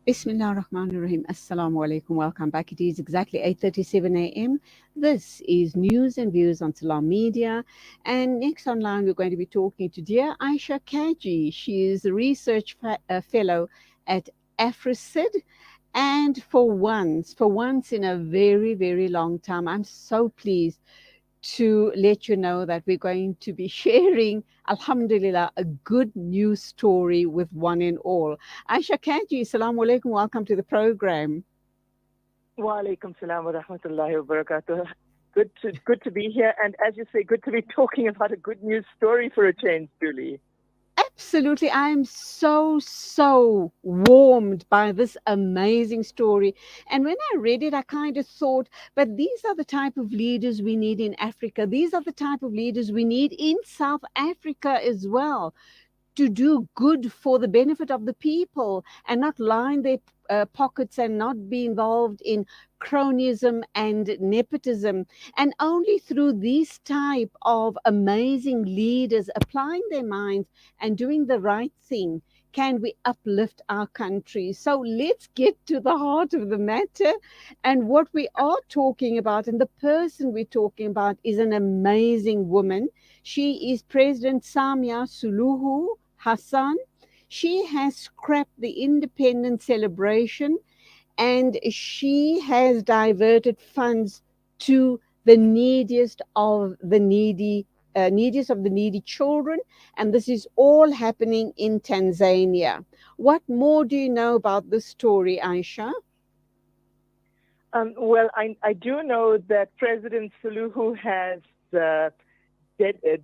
Bismillah ar-Rahman ar-Rahim. Assalamu alaikum. Welcome back. It is exactly 8:37 a.m. This is News and Views on Salam Media. And next online, we're going to be talking to dear Aisha Kaji. She is a research fellow at AfriCid. And for once in a very, very long time, I'm so pleased to let you know that we're going to be sharing, Alhamdulillah, a good news story with one and all. Aisha Kaji, Assalamu alaikum, welcome to the program. Wa alaikum salam wa rahmatullahi wa barakatuh. Good to be here, and as you say, good to be talking about a good news story for a change, Julie. Absolutely. I am so warmed by this amazing story. And when I read it, I kind of thought, but these are the type of leaders we need in Africa. These are the type of leaders we need in South Africa as well, to do good for the benefit of the people and not line their pockets and not be involved in cronyism and nepotism. And only through these type of amazing leaders applying their minds and doing the right thing can we uplift our country. So let's get to the heart of the matter. And what we are talking about, and the person we're talking about, is an amazing woman. She is President Samia Suluhu Hassan. She has scrapped the independence celebration and she has diverted funds to the neediest of the needy children, and this is all happening in Tanzania. What more do you know about this story, Aisha? Well, I do know that President Suluhu has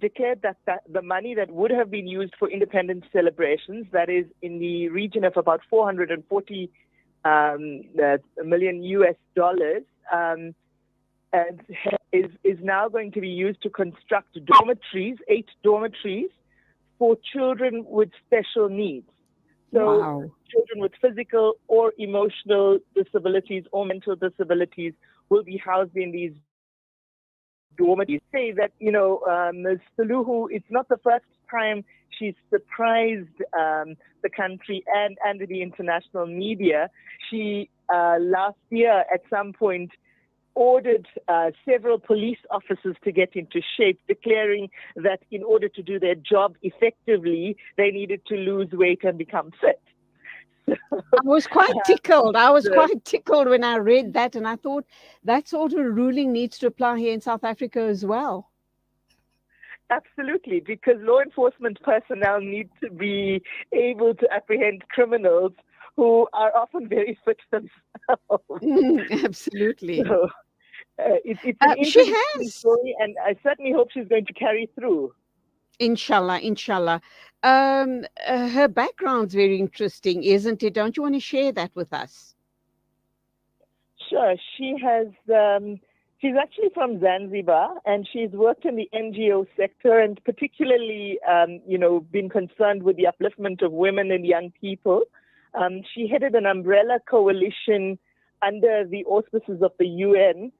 declared that the money that would have been used for independence celebrations, that is in the region of about 440 million US dollars, is now going to be used to construct dormitories, 8 dormitories for children with special needs. So Wow. children with physical or emotional disabilities or mental disabilities will be housed in these dormitories. Say that, Ms. Suluhu, it's not the first time she's surprised the country and the international media. She, last year, at some point, ordered several police officers to get into shape, declaring that in order to do their job effectively, they needed to lose weight and become fit. I was quite tickled. I was quite tickled when I read that, and I thought that sort of ruling needs to apply here in South Africa as well. Absolutely, because law enforcement personnel need to be able to apprehend criminals who are often very fit themselves. Absolutely. So, it's an She interesting has. story, and I certainly hope she's going to carry through. Inshallah, inshallah. Her background's very interesting, isn't it? Don't you want to share that with us? Sure, she's actually from Zanzibar, and she's worked in the NGO sector, and particularly, been concerned with the upliftment of women and young people. She headed an umbrella coalition under the auspices of the UN,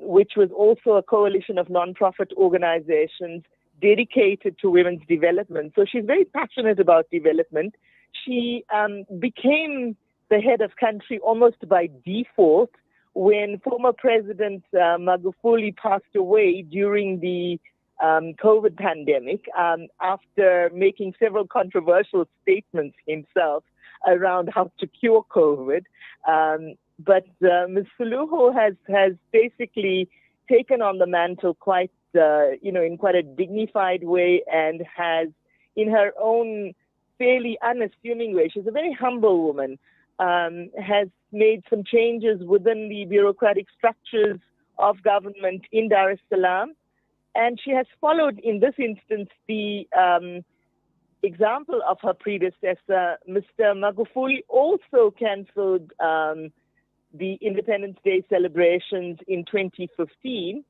which was also a coalition of non-profit organizations dedicated to women's development. So she's very passionate about development. She became the head of country almost by default when former President Magufuli passed away during the COVID pandemic, after making several controversial statements himself around how to cure COVID. But Ms. Suluhu has basically taken on the mantle quite, in quite a dignified way, and has, in her own fairly unassuming way, she's a very humble woman, has made some changes within the bureaucratic structures of government in Dar es Salaam. And she has followed, in this instance, the example of her predecessor. Mr. Magufuli also cancelled the Independence Day celebrations in 2015,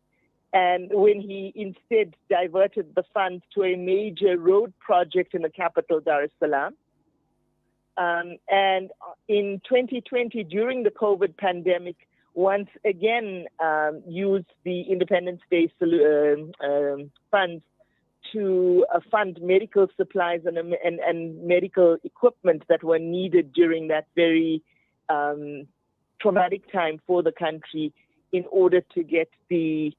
and when he instead diverted the funds to a major road project in the capital, Dar es Salaam. And in 2020, during the COVID pandemic, once again used the Independence Day funds to fund medical supplies and medical equipment that were needed during that very traumatic time for the country in order to get the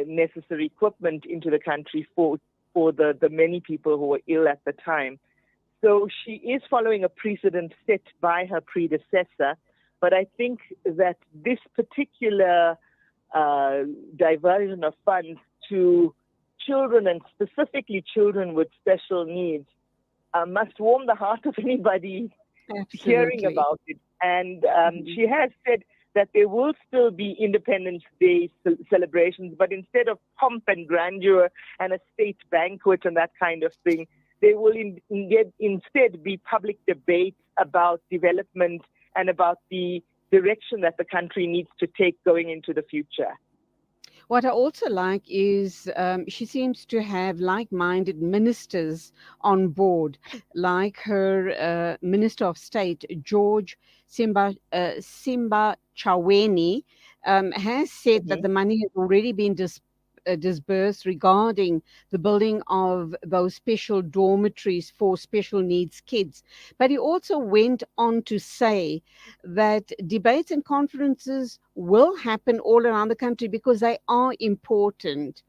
necessary equipment into the country for the many people who were ill at the time. So she is following a precedent set by her predecessor, but I think that this particular diversion of funds to children, and specifically children with special needs, must warm the heart of anybody hearing about it. And she has said that there will still be Independence Day celebrations, but instead of pomp and grandeur and a state banquet and that kind of thing, there will instead be public debates about development and about the direction that the country needs to take going into the future. What I also like is she seems to have like-minded ministers on board, like her Minister of State, George Simba Chaweni, has said that the money has already been disbursed regarding the building of those special dormitories for special needs kids. But he also went on to say that debates and conferences will happen all around the country because they are important.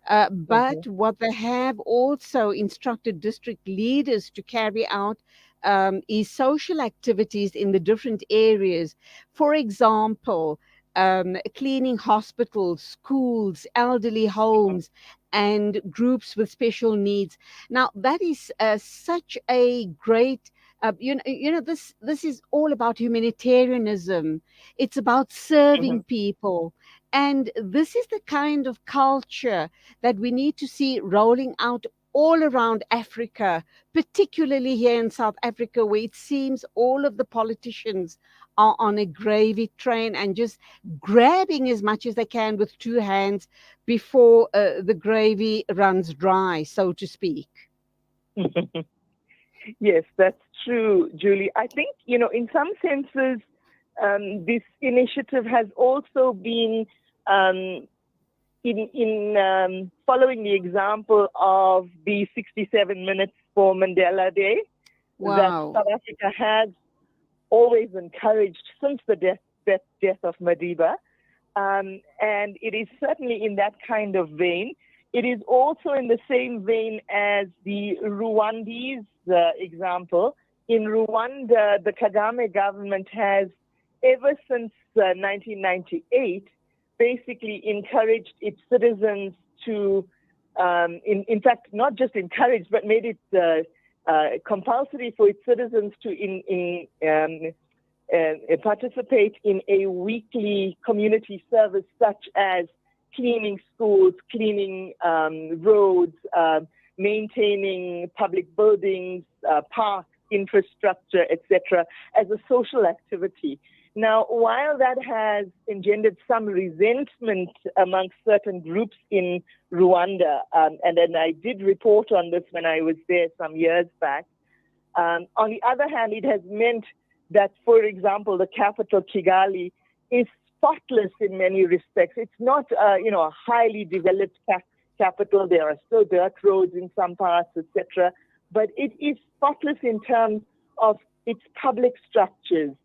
But what they have also instructed district leaders to carry out is social activities in the different areas. For example, cleaning hospitals, schools, elderly homes, and groups with special needs. Now, that is such a great. This is all about humanitarianism. It's about serving people, and this is the kind of culture that we need to see rolling out all around Africa, particularly here in South Africa, where it seems all of the politicians are on a gravy train and just grabbing as much as they can with two hands before the gravy runs dry, so to speak. Yes, that's true, Julie. I think, in some senses, this initiative has also been in following the example of the 67 minutes for Mandela Day. Wow. That South Africa has always encouraged since the death of Madiba. And it is certainly in that kind of vein. It is also in the same vein as the Rwandese example. In Rwanda, the Kagame government has, ever since 1998, basically encouraged its citizens to, in fact, not just encouraged, but made it compulsory for its citizens to participate in a weekly community service such as cleaning schools, cleaning roads, maintaining public buildings, parks, infrastructure, etc., as a social activity. Now, while that has engendered some resentment amongst certain groups in Rwanda, and then I did report on this when I was there some years back, on the other hand, it has meant that, for example, the capital, Kigali, is spotless in many respects. It's not, a highly developed capital. There are still dirt roads in some parts, etc. But it is spotless in terms of its public structures.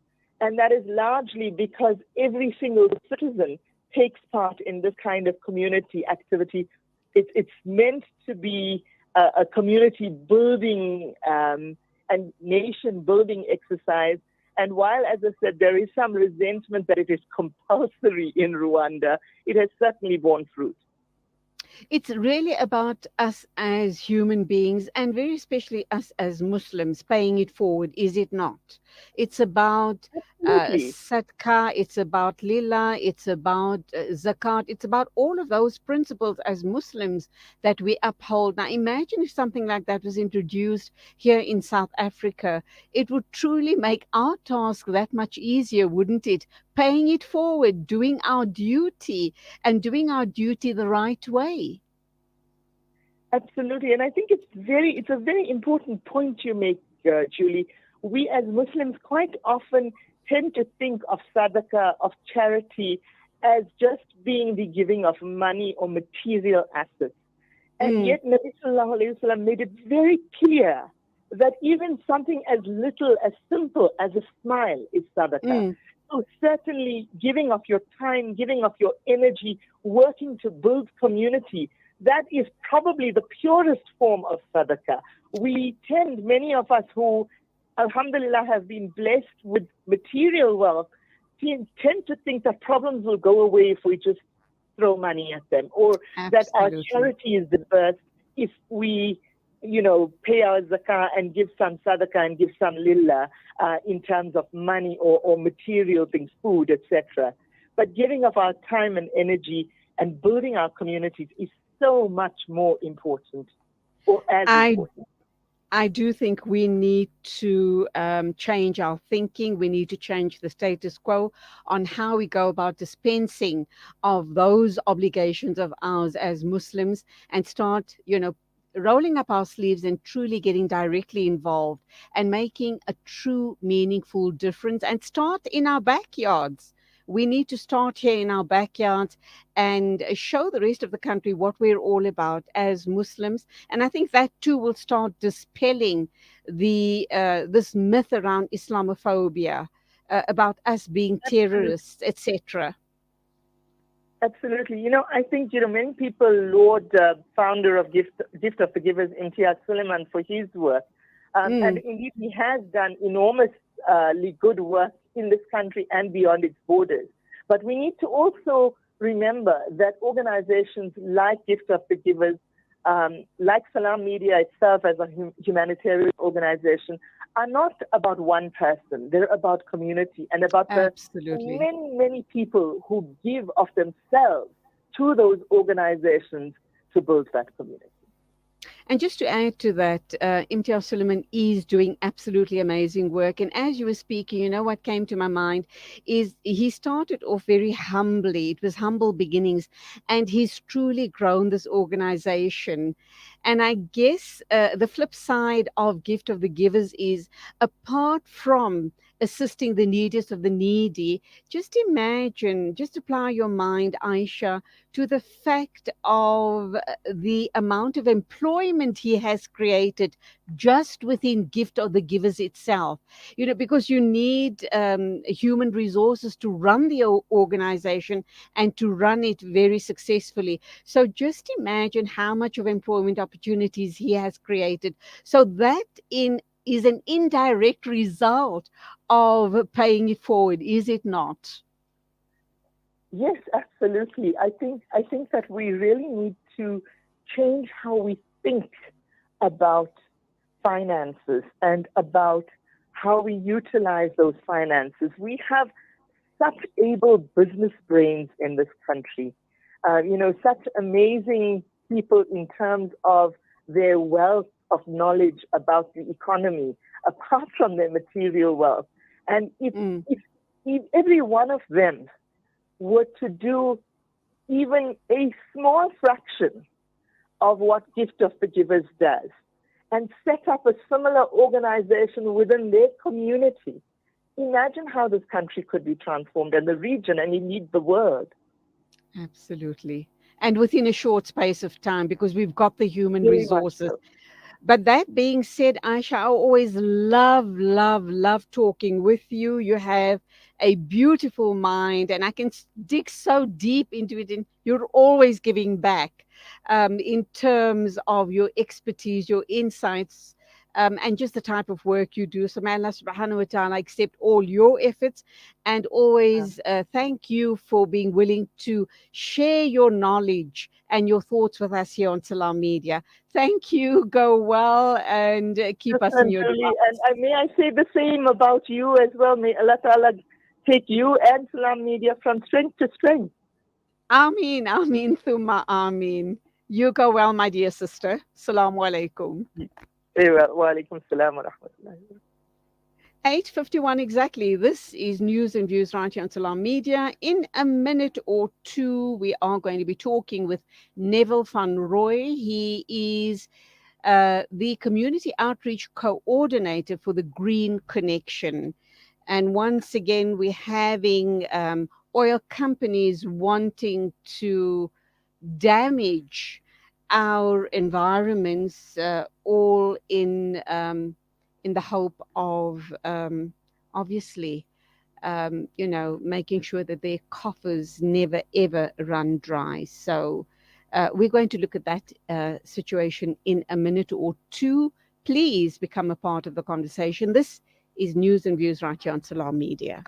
And that is largely because every single citizen takes part in this kind of community activity. It's meant to be a community building and nation building exercise. And while, as I said, there is some resentment that it is compulsory in Rwanda, it has certainly borne fruit. It's really about us as human beings, and very especially us as Muslims, paying it forward, is it not? It's about sadaqah, it's about lillah, it's about zakat, it's about all of those principles as Muslims that we uphold. Now, imagine if something like that was introduced here in South Africa. It would truly make our task that much easier, wouldn't it? Paying it forward, doing our duty, and doing our duty the right way. Absolutely. And I think it's a very important point you make, Julie. We as Muslims quite often tend to think of sadaqah, of charity, as just being the giving of money or material assets. And Mm, yet Nabi Sallallahu Alaihi Wasallam made it very clear that even something as little, as simple as a smile is sadaqah. mm. So certainly giving of your time, giving of your energy, working to build community, that is probably the purest form of sadaqah. We tend, many of us who, alhamdulillah, have been blessed with material wealth, tend to think that problems will go away if we just throw money at them, or that our Absolutely. charity is diverse if we, pay our zakah and give some sadaqah and give some lillah in terms of money or material things, food, etc. But giving of our time and energy and building our communities is so much more important, or as I important. I do think we need to change our thinking. We need to change the status quo on how we go about dispensing of those obligations of ours as Muslims, and start, rolling up our sleeves and truly getting directly involved and making a true, meaningful difference, and start in our backyards. We need to start here in our backyards and show the rest of the country what we're all about as Muslims. And I think that too will start dispelling the this myth around Islamophobia, about us being Absolutely. terrorists, etc. Absolutely. I think, many people laud founder of Gift of the Givers, Imtiaz Suleiman, for his work. And Mm, indeed, he has done enormously good work in this country and beyond its borders. But we need to also remember that organizations like Gift of the Givers, like Salam Media itself as a humanitarian organization, are not about one person. They're about community and about the absolutely. many, many people who give of themselves to those organizations to build that community. And just to add to that, Imtiaz Suleiman is doing absolutely amazing work. And as you were speaking, what came to my mind is he started off very humbly. It was humble beginnings, and he's truly grown this organization. And I guess the flip side of Gift of the Givers is, apart from assisting the neediest of the needy, just imagine, just apply your mind, Aisha, to the fact of the amount of employment he has created just within Gift of the Givers itself. Because you need human resources to run the organization and to run it very successfully. So just imagine how much of employment opportunities he has created. So that in is an indirect result of paying it forward, is it not? Yes, absolutely. I think that we really need to change how we think about finances and about how we utilize those finances. We have such able business brains in this country, such amazing people in terms of their wealth of knowledge about the economy, apart from their material wealth. And Mm. if every one of them were to do even a small fraction of what Gift of the Givers does and set up a similar organization within their community, imagine how this country could be transformed, and the region, and indeed the world. Absolutely. And within a short space of time, because we've got the human Very much resources. so. But that being said, Aisha, I always love, love, love talking with you. You have a beautiful mind, and I can dig so deep into it. And you're always giving back, in terms of your expertise, your insights, and just the type of work you do. So may Allah subhanahu wa ta'ala accept all your efforts, and always thank you for being willing to share your knowledge and your thoughts with us here on Salam Media. Thank you. Go well, and keep us in Listen, your Julie, dua. and may I say the same about you as well. May Allah Ta'ala take you and Salam Media from strength to strength. Ameen, Ameen, Thumma Ameen. You go well, my dear sister. Assalamu alaikum. Very well. Wa alaikum salam wa rahmatullahi. 8:51 exactly. This is News and Views right here on Salam Media. In a minute or two, we are going to be talking with Neville van Roy. He is the Community Outreach Coordinator for the Green Connection. And once again, we're having oil companies wanting to damage our environments, all in the hope of obviously making sure that their coffers never ever run dry. So we're going to look at that situation in a minute or two. Please become a part of the conversation. This is News and Views right here on Salam Media.